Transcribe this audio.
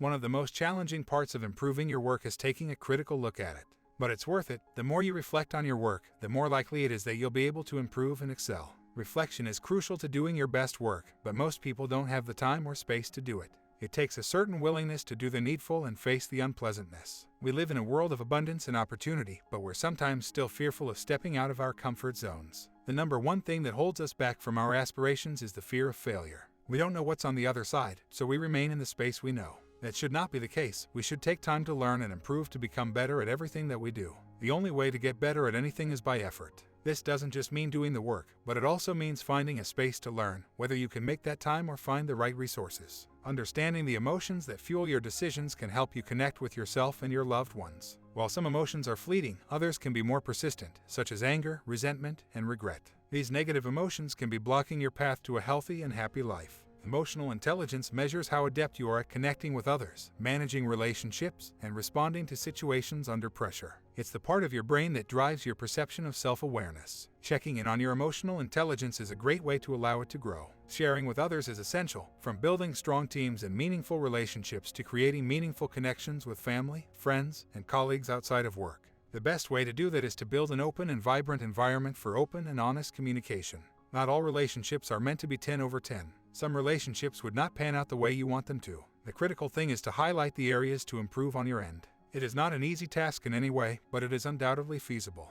One of the most challenging parts of improving your work is taking a critical look at it. But it's worth it. The more you reflect on your work, the more likely it is that you'll be able to improve and excel. Reflection is crucial to doing your best work, but most people don't have the time or space to do it. It takes a certain willingness to do the needful and face the unpleasantness. We live in a world of abundance and opportunity, but we're sometimes still fearful of stepping out of our comfort zones. The number one thing that holds us back from our aspirations is the fear of failure. We don't know what's on the other side, so we remain in the space we know. That should not be the case. We should take time to learn and improve to become better at everything that we do. The only way to get better at anything is by effort. This doesn't just mean doing the work, but it also means finding a space to learn, whether you can make that time or find the right resources. Understanding the emotions that fuel your decisions can help you connect with yourself and your loved ones. While some emotions are fleeting, others can be more persistent, such as anger, resentment, and regret. These negative emotions can be blocking your path to a healthy and happy life. Emotional intelligence measures how adept you are at connecting with others, managing relationships, and responding to situations under pressure. It's the part of your brain that drives your perception of self-awareness. Checking in on your emotional intelligence is a great way to allow it to grow. Sharing with others is essential, from building strong teams and meaningful relationships to creating meaningful connections with family, friends, and colleagues outside of work. The best way to do that is to build an open and vibrant environment for open and honest communication. Not all relationships are meant to be 10 over 10. Some relationships would not pan out the way you want them to. The critical thing is to highlight the areas to improve on your end. It is not an easy task in any way, but it is undoubtedly feasible.